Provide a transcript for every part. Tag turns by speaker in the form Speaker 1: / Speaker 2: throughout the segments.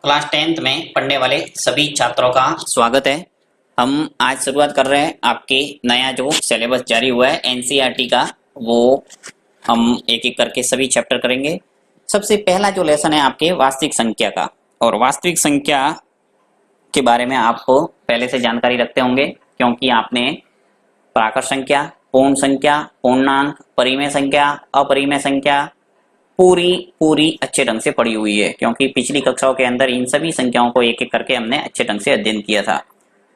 Speaker 1: Class 10th में पढ़ने वाले सभी छात्रों का स्वागत है। हम आज शुरुआत कर रहे हैं आपके नया जो सिलेबस जारी हुआ है एनसीईआरटी का, वो हम एक एक करके सभी चैप्टर करेंगे। सबसे पहला जो लेसन है आपके वास्तविक संख्या का, और वास्तविक संख्या के बारे में आप पहले से जानकारी रखते होंगे क्योंकि आपने प्राकृत संख्या, पूर्ण पूर्णांक, परिमेय संख्या, अपरिमेय संख्या पूरी अच्छे ढंग से पढ़ी हुई है, क्योंकि पिछली कक्षाओं के अंदर इन सभी संख्याओं को एक एक करके हमने अच्छे ढंग से अध्ययन किया था।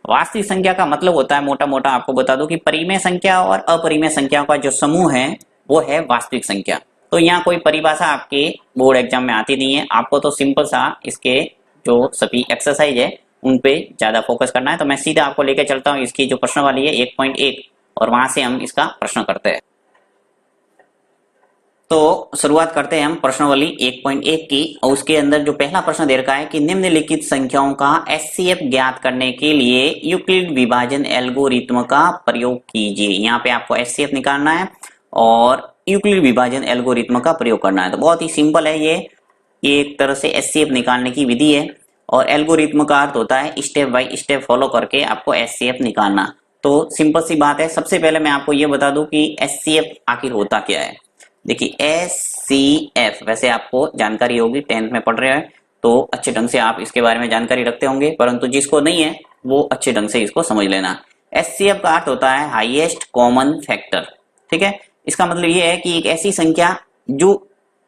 Speaker 1: वास्तविक संख्या का मतलब होता है, मोटा मोटा आपको बता दूं कि परिमेय संख्या और अपरिमेय संख्याओं का जो समूह है वो है वास्तविक संख्या। तो यहाँ कोई परिभाषा आपके बोर्ड एग्जाम में आती नहीं है, आपको तो सिंपल सा इसके जो सभी एक्सरसाइज है उन पे ज्यादा फोकस करना है। तो मैं सीधा आपको लेकर चलता हूँ इसकी जो प्रश्न वाली है 1.1, और वहां से हम इसका प्रश्न करते हैं। तो शुरुआत करते हैं हम प्रश्नावली 1.1 की, और उसके अंदर जो पहला प्रश्न दे रखा है कि निम्नलिखित संख्याओं का एचसीएफ ज्ञात करने के लिए यूक्लिड विभाजन एल्गोरिथ्म का प्रयोग कीजिए। यहाँ पे आपको एचसीएफ निकालना है और यूक्लिड विभाजन एल्गोरिथ्म का प्रयोग करना है। तो बहुत ही सिंपल है, ये एक तरह से एचसीएफ निकालने की विधि है, और एल्गोरिथ्म का अर्थ होता है स्टेप बाय स्टेप फॉलो करके आपको एचसीएफ निकालना। तो सिंपल सी बात है। सबसे पहले मैं आपको ये बता दूं कि एचसीएफ आखिर होता क्या है। देखिए एचसीएफ वैसे आपको जानकारी होगी, 10th में पढ़ रहे हैं तो अच्छे ढंग से आप इसके बारे में जानकारी रखते होंगे, परंतु जिसको नहीं है वो अच्छे ढंग से इसको समझ लेना। एचसीएफ का अर्थ होता है हाईएस्ट कॉमन फैक्टर। ठीक है, इसका मतलब ये है कि एक ऐसी संख्या जो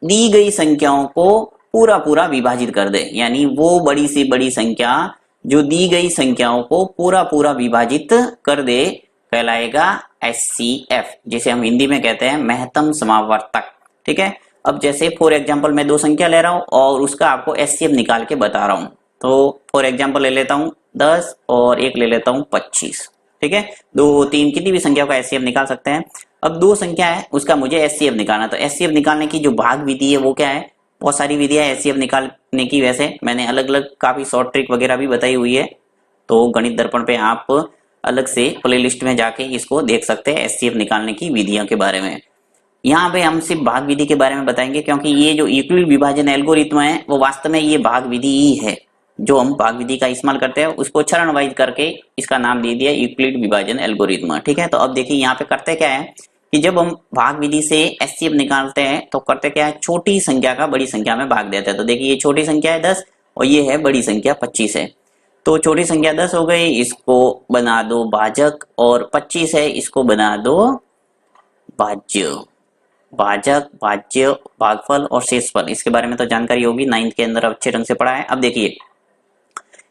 Speaker 1: दी गई संख्याओं को पूरा पूरा विभाजित कर दे, यानी वो बड़ी से बड़ी संख्या जो दी गई संख्याओं को पूरा पूरा विभाजित कर दे कहलाएगा एचसीएफ, जिसे हम हिंदी में कहते हैं महत्तम समावर्तक। ठीक है, अब जैसे फॉर एग्जांपल मैं दो संख्या ले रहा हूं और उसका आपको एचसीएफ निकाल के बता रहा हूं। तो फॉर एग्जांपल ले लेता हूं 10 और एक ले लेता हूं 25। ठीक है, 2 3 किसी भी संख्या का एचसीएफ निकाल सकते हैं। अब दो संख्या है उसका मुझे एचसीएफ निकालना, तो एचसीएफ निकालने की जो भाग विधि है वो क्या है। बहुत सारी विधियां एचसीएफ निकालने की, वैसे मैंने अलग अलग काफी शॉर्ट ट्रिक वगैरह भी बताई हुई है, तो गणित दर्पण पे आप अलग से प्लेलिस्ट में जाके इसको देख सकते हैं एचसीएफ निकालने की विधियों के बारे में। यहाँ पे हम सिर्फ भाग विधि के बारे में बताएंगे, क्योंकि ये जो यूक्लिड विभाजन एल्गोरिथ्म है वो वास्तव में ये भाग विधि ही है। जो हम भाग विधि का इस्तेमाल करते हैं उसको चरण वाइज करके इसका नाम दे दिया यूक्लिड विभाजन एल्गोरिथ्म। ठीक है, तो अब देखिए यहाँ पे करते क्या है कि जब हम भाग विधि से एचसीएफ निकालते हैं तो करते क्या है, छोटी संख्या का बड़ी संख्या में भाग देते हैं। तो देखिए ये छोटी संख्या है 10 और ये है बड़ी संख्या 25 है। तो छोटी संख्या 10 हो गई, इसको बना दो भाजक, और 25 है इसको बना दो भाज्य। भाजक, भाज्य, भागफल और शेषफल, इसके बारे में तो जानकारी होगी, 9th के अंदर अच्छे ढंग से पढ़ा है। अब देखिए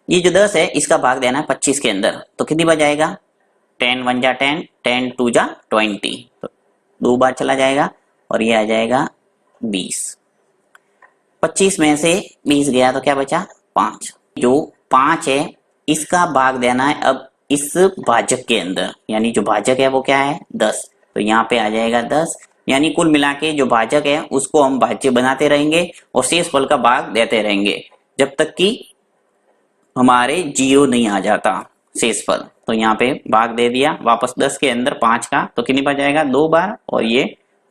Speaker 1: ये जो 10 है इसका भाग देना है 25 के अंदर, तो कितनी बार जाएगा, 10 1 जा 10, 10 2 जा 20, तो 2 बार चला जाएगा और ये आ जाएगा 20। 25 में से 20 गया तो क्या बचा, 5। जो 5 है इसका भाग देना है अब इस भाजक के अंदर, यानी जो भाजक है वो क्या है 10, तो यहाँ पे आ जाएगा 10। यानी कुल मिला के जो भाजक है उसको हम भाज्य बनाते रहेंगे और शेषफल का भाग देते रहेंगे जब तक कि हमारे 0 नहीं आ जाता शेषफल। तो यहाँ पे भाग दे दिया वापस 10 के अंदर 5 का, तो कितनी बार जाएगा, 2 बार, और ये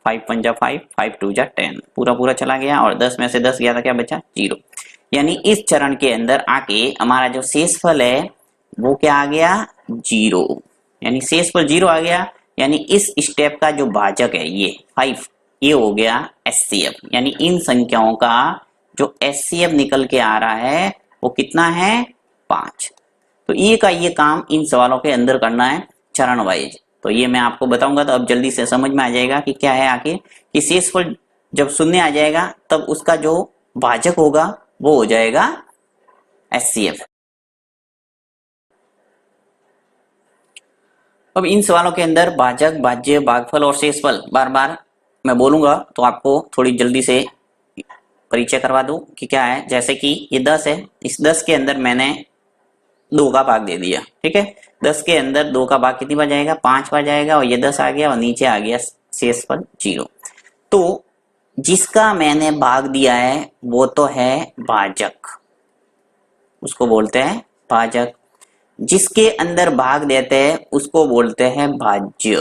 Speaker 1: 5 1 जा 5, 5 2 जा 10, पूरा पूरा चला गया, और 10 में से 10 गया था क्या बचा, 0। यानी इस चरण के अंदर आके हमारा जो शेषफल है वो क्या आ गया, 0, यानी शेषफल 0 आ गया। यानी इस स्टेप का जो भाजक है ये 5, ये हो गया एचसीएफ, यानी इन संख्याओं का जो एचसीएफ निकल के आ रहा है वो कितना है, 5। तो ये का ये काम इन सवालों के अंदर करना है चरण वाइज, तो ये मैं आपको बताऊंगा। तो अब जल्दी से समझ में आ जाएगा कि क्या है आखिर, कि शेषफल जब शून्य आ जाएगा तब उसका जो भाजक होगा वो हो जाएगा एचसीएफ। अब इन सवालों के अंदर भाजक, भाज्य, भागफल और शेषफल बार बार मैं बोलूंगा, तो आपको थोड़ी जल्दी से परिचय करवा दूं कि क्या है। जैसे कि ये 10 है, इस 10 के अंदर मैंने 2 का भाग दे दिया। ठीक है, 10 के अंदर 2 का भाग कितनी बार जाएगा, 5 बार जाएगा, और ये 10 आ गया और नीचे आ गया शेषफल 0। तो जिसका मैंने भाग दिया है वो तो है भाजक, उसको बोलते हैं भाजक। जिसके अंदर भाग देते हैं उसको बोलते हैं भाज्य,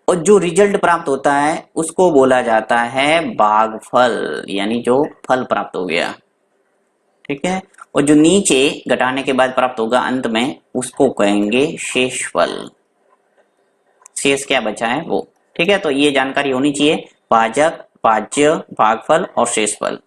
Speaker 1: और जो रिजल्ट प्राप्त होता है उसको बोला जाता है भागफल, यानी जो फल प्राप्त हो गया। ठीक है। और जो नीचे घटाने के बाद प्राप्त होगा अंत में, उसको कहेंगे शेषफल। शेष क्या बचा है वो। ठीक है, तो ये जानकारी होनी चाहिए, भाजक, भाज्य, भागफल और शेषफल।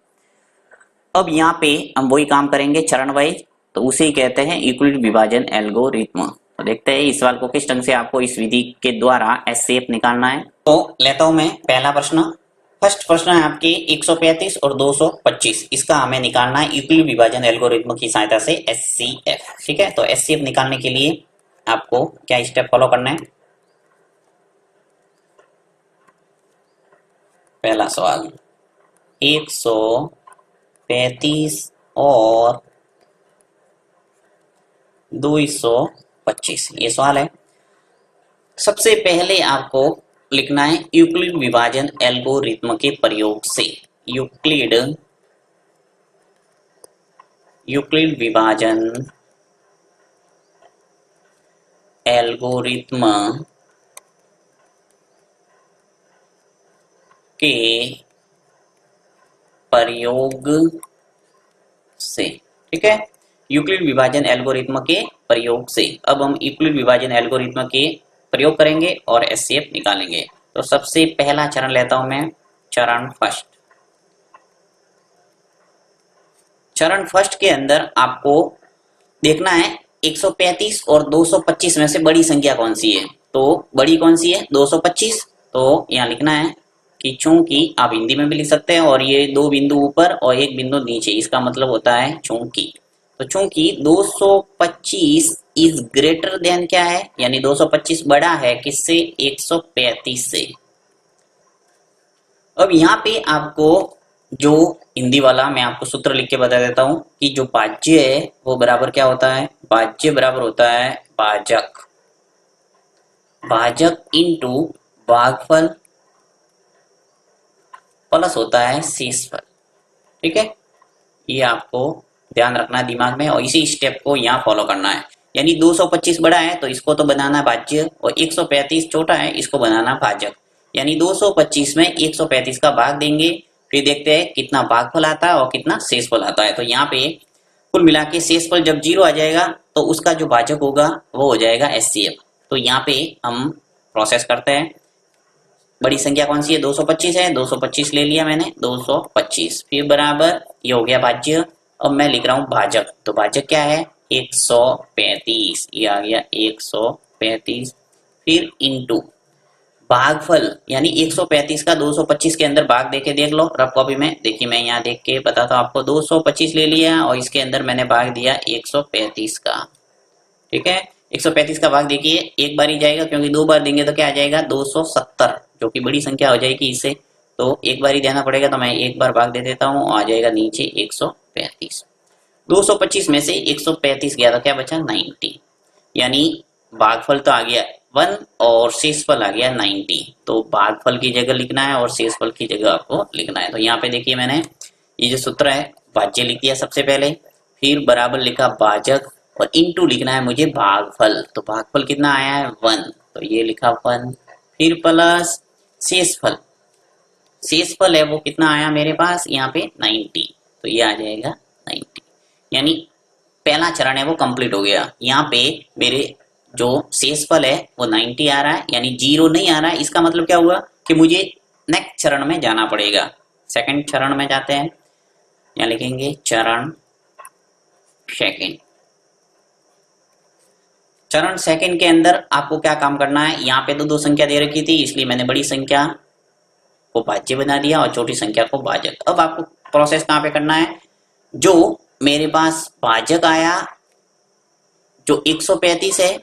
Speaker 1: अब यहाँ पे हम वही काम करेंगे चरण वाइज, तो उसे कहते हैं यूक्लिड विभाजन एल्गोरिथ्म। तो देखते हैं इस सवाल को किस ढंग से आपको इस विधि के द्वारा एचसीएफ निकालना है। तो लेता हूं मैं पहला प्रश्न। फर्स्ट प्रश्न है आपके 135 और 225, इसका हमें निकालना है यूक्लिड विभाजन एल्गोरिथ्म की सहायता से एचसीएफ। ठीक है, तो एचसीएफ निकालने के लिए आपको क्या स्टेप फॉलो करना है। पहला सवाल 135 और 225, ये सवाल है। सबसे पहले आपको लिखना है यूक्लिड विभाजन एल्गोरिथ्म के प्रयोग से। यूक्लिड विभाजन एल्गोरिथ्म के प्रयोग से। ठीक है, यूक्लिड विभाजन एल्गोरिथ्म के प्रयोग से। अब हम यूक्लिड विभाजन एल्गोरिथ्म के प्रयोग करेंगे और एचसीएफ निकालेंगे। तो सबसे पहला चरण लेता हूं मैं, चरण फर्स्ट। चरण फर्स्ट के अंदर आपको देखना है 135 और 225 में से बड़ी संख्या कौन सी है। तो बड़ी कौन सी है, 225। तो यहाँ लिखना है कि चूंकि, आप हिंदी में भी लिख सकते हैं, और ये दो बिंदु ऊपर और एक बिंदु नीचे, इसका मतलब होता है चूंकि। तो चूंकि 225 इज ग्रेटर देन क्या है, यानी 225 बड़ा है किससे, 135 से। अब यहाँ पे आपको जो हिंदी वाला मैं आपको सूत्र लिख के बता देता हूं कि जो भाज्य है वो बराबर क्या होता है, भाज्य बराबर होता है भाजक। भाजक इंटू भागफल प्लस होता है शेषफल। ठीक है, ये आपको ध्यान रखना है दिमाग में, और इसी स्टेप को यहाँ फॉलो करना है। यानी 225 बड़ा है तो इसको तो बनाना भाज्य, और 135 छोटा है, इसको बनाना भाजक। यानी 225 में 135 का भाग देंगे, फिर देखते हैं कितना भागफल आता है और कितना शेषफल आता है। तो यहाँ पे कुल मिला के शेषफल जब 0 आ जाएगा तो उसका जो भाजक होगा वो हो जाएगा एचसीएफ। तो यहाँ पे हम प्रोसेस करते हैं। बड़ी संख्या कौन सी है, 225 है, 225 ले लिया मैंने, 225, फिर बराबर ये हो गया भाज्य। अब मैं लिख रहा हूं भाजक। तो भाजक क्या है, 135, ये आ गया 135, फिर इंटू भागफल, यानी 135 का 225 के अंदर भाग देके देख लो रफ कॉपी में। देखिए मैं यहाँ देख के बताता हूँ आपको, 225 ले लिया और इसके अंदर मैंने भाग दिया 135 का। ठीक है, 135 का भाग देखिए एक बार ही जाएगा, क्योंकि दो बार देंगे तो क्या आ जाएगा 270, जो कि बड़ी संख्या हो जाएगी इससे, तो एक बार ही देना पड़ेगा। तो मैं एक बार भाग दे देता हूँ, आ जाएगा नीचे 135। 225 में से 135 गया तो क्या बचा 90, यानी भागफल तो आ गया 1 और शेषफल आ गया 90। तो भागफल की जगह लिखना है और शेषफल की जगह आपको लिखना है। तो यहाँ पे देखिए मैंने ये जो सूत्र है, भाज्य लिख दिया सबसे पहले, फिर बराबर लिखा भाजक, और इंटू लिखना है मुझे भागफल। तो भागफल कितना आया है 1, तो ये लिखा 1, फिर प्लस शेषफल। शेषफल है वो कितना आया मेरे पास यहाँ पे 90, तो ये आ जाएगा 90। यानी पहला चरण है वो कंप्लीट हो गया। यहाँ पे मेरे जो शेषफल है वो 90 आ रहा है, यानी 0 नहीं आ रहा है। इसका मतलब क्या हुआ कि मुझे नेक्स्ट चरण में जाना पड़ेगा। सेकंड चरण में जाते हैं, यहाँ लिखेंगे चरण सेकंड। चरण सेकंड के अंदर आपको क्या काम करना है, यहाँ पे तो दो संख्या दे रखी थी, इसलिए मैंने बड़ी संख्या को भाज्य बना दिया और छोटी संख्या को भाजक। अब आपको प्रोसेस कहाँ पे करना है, जो मेरे पास भाजक आया जो 135 है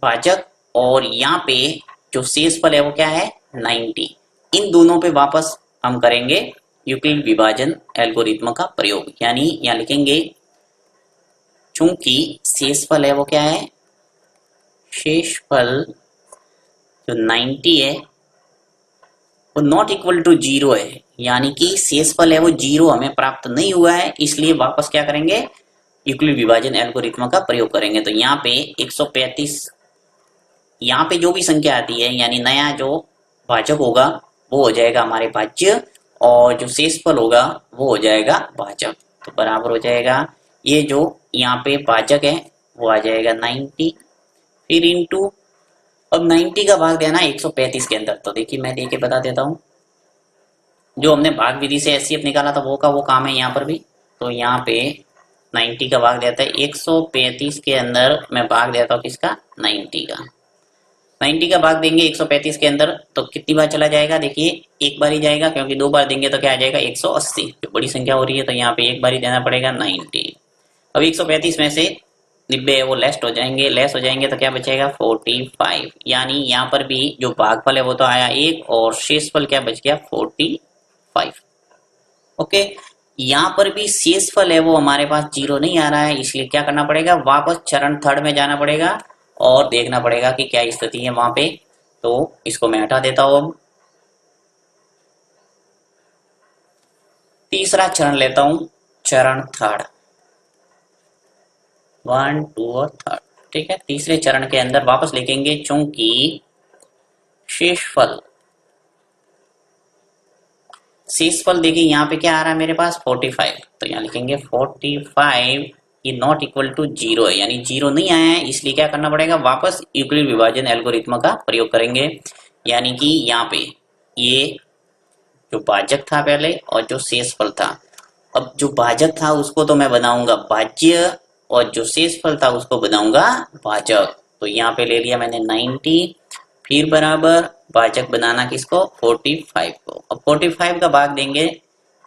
Speaker 1: भाजक, और यहाँ पे जो शेषफल है वो क्या है 90, इन दोनों पे वापस हम करेंगे यूक्लिड विभाजन एल्गोरिथ्म का प्रयोग। यानी यहाँ लिखेंगे चूंकि शेषफल है वो क्या है, शेषफल जो 90 है वो नॉट इक्वल टू 0 है, यानी कि शेषफल है वो 0 हमें प्राप्त नहीं हुआ है, इसलिए वापस क्या करेंगे यूक्लिड विभाजन एल्गोरिथ्म का प्रयोग करेंगे। तो यहाँ पे 135, यहाँ पे जो भी संख्या आती है यानी नया जो भाजक होगा वो हो जाएगा हमारे भाज्य, और जो शेषफल होगा वो हो जाएगा भाजक। तो बराबर हो जाएगा ये जो यहाँ पे भाजक है वो आ जाएगा 90, फिर इंटू, अब 90 का भाग देना 135 के अंदर। तो देखिए मैं देके बता देता हूँ, जो हमने भाग विधि से एचसीएफ निकाला था वो का वो काम है यहाँ पर भी। तो यहाँ पे 90 का भाग देता है 135 के अंदर, मैं भाग देता हूँ किसका, 90 का। 90 का भाग देंगे 135 के अंदर तो कितनी बार चला जाएगा, देखिए एक बार ही जाएगा, क्योंकि दो बार देंगे तो क्या आ जाएगा 180, जो बड़ी संख्या हो रही है तो यहाँ पे एक बार ही देना पड़ेगा 90। अब 135 में से 90 है वो लेस हो जाएंगे तो क्या बचेगा 45, यानी यहाँ पर भी जो भागफल है वो तो आया 1 और शेषफल क्या बच गया 45। ओके, यहाँ पर भी शेषफल है वो हमारे पास 0 नहीं आ रहा है, इसलिए क्या करना पड़ेगा, वापस चरण थर्ड में जाना पड़ेगा और देखना पड़ेगा कि क्या स्थिति है वहां पे। तो इसको मैं हटा देता हूं। अब तीसरा चरण लेता हूं, चरण थर्ड, 1 2 और थर्ड, ठीक है। तीसरे चरण के अंदर वापस लिखेंगे चूंकि शेषफल देखिए यहाँ पे क्या आ रहा है मेरे पास 45, तो यहाँ लिखेंगे 45 ये नॉट इक्वल टू 0 है, यानी 0 नहीं आया है, इसलिए क्या करना पड़ेगा, वापस यूक्लिड विभाजन एल्गोरिथ्म का प्रयोग करेंगे। यानी कि यहाँ पे ये जो भाजक था पहले और जो शेषफल था, अब जो भाजक था उसको तो मैं बनाऊंगा भाज्य और जो शेषफल था उसको बनाऊंगा भाजक। तो यहाँ पे ले लिया मैंने 90, फिर बराबर भाजक बनाना किसको 45 को। अब 45 का भाग देंगे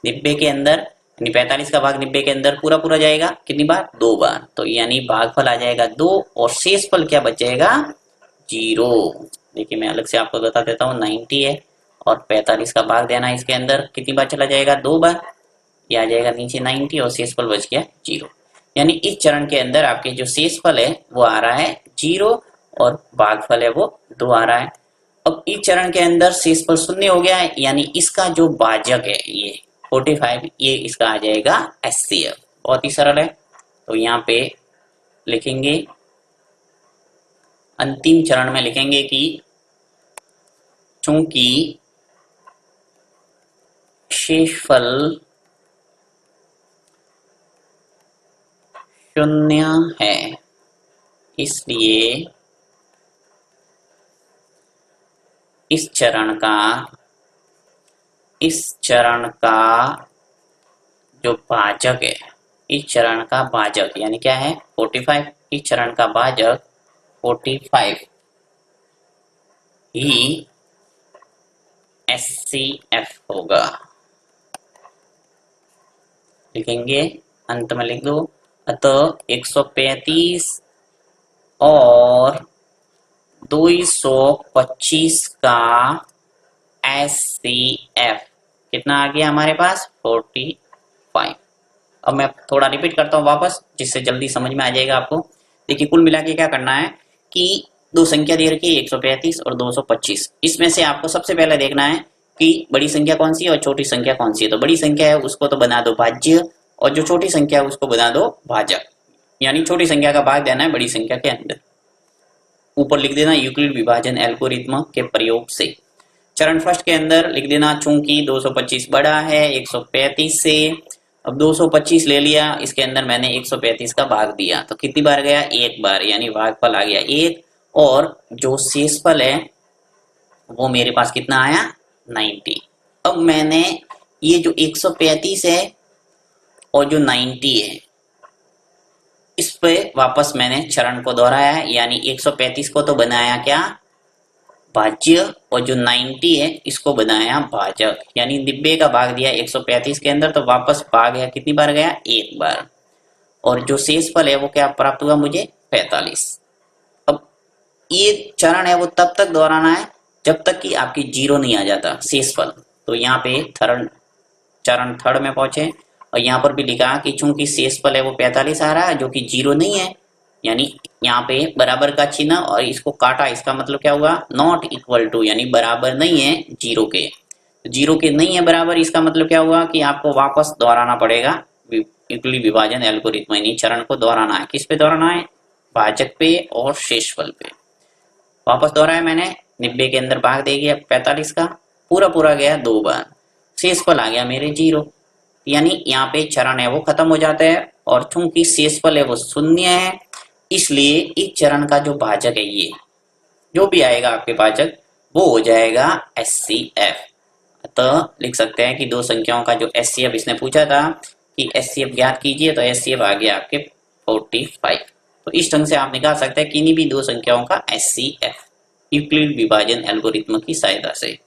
Speaker 1: 90 के अंदर, यानी 45 का भाग 90 के अंदर पूरा पूरा जाएगा कितनी बार, 2 बार, तो यानी भागफल आ जाएगा 2 और शेषफल क्या बच जाएगा 0। देखिए मैं अलग से आपको बता देता हूँ, 90 है और 45 का भाग देना इसके अंदर कितनी बार चला जाएगा 2 बार, ये आ जाएगा नीचे 90 और शेषफल बच गया 0। यानी इस चरण के अंदर आपके जो शेषफल है वो आ रहा है 0 और भागफल है वो 2 आ रहा है। अब इस चरण के अंदर शेषफल शून्य हो गया है, यानी इसका जो भाजक है ये 45, ये इसका आ जाएगा एचसीएफ। बहुत ही सरल है। तो यहाँ पे लिखेंगे अंतिम चरण में लिखेंगे कि चूंकि शेषफल शून्य है इसलिए इस चरण का जो भाजक है, इस चरण का भाजक यानी क्या है 45, इस चरण का भाजक 45 ही एचसीएफ होगा। लिखेंगे अंत में लिख दो, अतः 135 और 225 का एचसीएफ कितना आ गया हमारे पास 45। अब मैं थोड़ा रिपीट करता हूँ वापस, जिससे जल्दी समझ में आ जाएगा आपको। देखिए कुल मिला के क्या करना है कि दो संख्या दे रखी है 135 और 225, इसमें से आपको सबसे पहले देखना है कि बड़ी संख्या कौन सी है और छोटी संख्या कौन सी है। तो बड़ी संख्या है उसको तो बना दो भाज्य और जो छोटी संख्या है उसको बना दो भाजक, यानी छोटी संख्या का भाग देना है बड़ी संख्या के अंदर। ऊपर लिख देना यूक्लिड विभाजन एल्गोरिथ्म के प्रयोग से। चरण फर्स्ट के अंदर लिख देना चूंकि 225 बड़ा है 135 से। अब 225 ले लिया, इसके अंदर मैंने 135 का भाग दिया तो कितनी बार गया, एक बार, यानी भागफल आ गया 1 और जो शेषफल है वो मेरे पास कितना आया 90। अब मैंने ये जो 135 है और जो 90 है इस पे वापस मैंने चरण को दोहराया है, यानी 135 को तो बनाया क्या भाज्य और जो 90 है इसको बनाया भाजक, यानी 90 का भाग दिया 135 के अंदर तो वापस भाग गया कितनी बार गया एक बार, और जो शेषफल है वो क्या प्राप्त हुआ मुझे 45। अब ये चरण है वो तब तक दोहराना है जब तक कि आपकी 0 नहीं आ जाता शेषफल। तो यहाँ पे चरण थर्ड में पहुंचे और यहाँ पर भी लिखा कि चूंकि शेषफल है वो 45 आ रहा है जो कि 0 नहीं है, यानी यहाँ पे बराबर का चिन्ह और इसको काटा, इसका मतलब क्या हुआ नॉट इक्वल टू, यानी बराबर नहीं है 0 के। 0 के नहीं है बराबर, इसका मतलब क्या हुआ कि आपको वापस दोहराना पड़ेगा यूक्लिड विभाजन एल्गोरिथ्म, यानी चरण को दोहराना है। किस पे दोहराना है, भाजक पे और शेषफल पे। वापस दोहराया मैंने, 90 के अंदर भाग दे गया 45 का, पूरा गया 2 बार, शेषफल आ गया मेरे 0, यानी यहाँ पे चरण है वो खत्म हो जाता है और चूंकि शेषफल है वो शून्य है, इसलिए इस चरण का जो भाजक है, ये जो भी आएगा आपके भाजक वो हो जाएगा HCF। अतः लिख सकते हैं कि दो संख्याओं का जो HCF इसने पूछा था कि HCF ज्ञात कीजिए, तो HCF आ गया आपके 45। तो इस ढंग से आप निकाल सकते हैं किन्हीं भी दो संख्याओं का HCF यूक्लिड विभाजन एल्गोरिथ्म की सहायता से।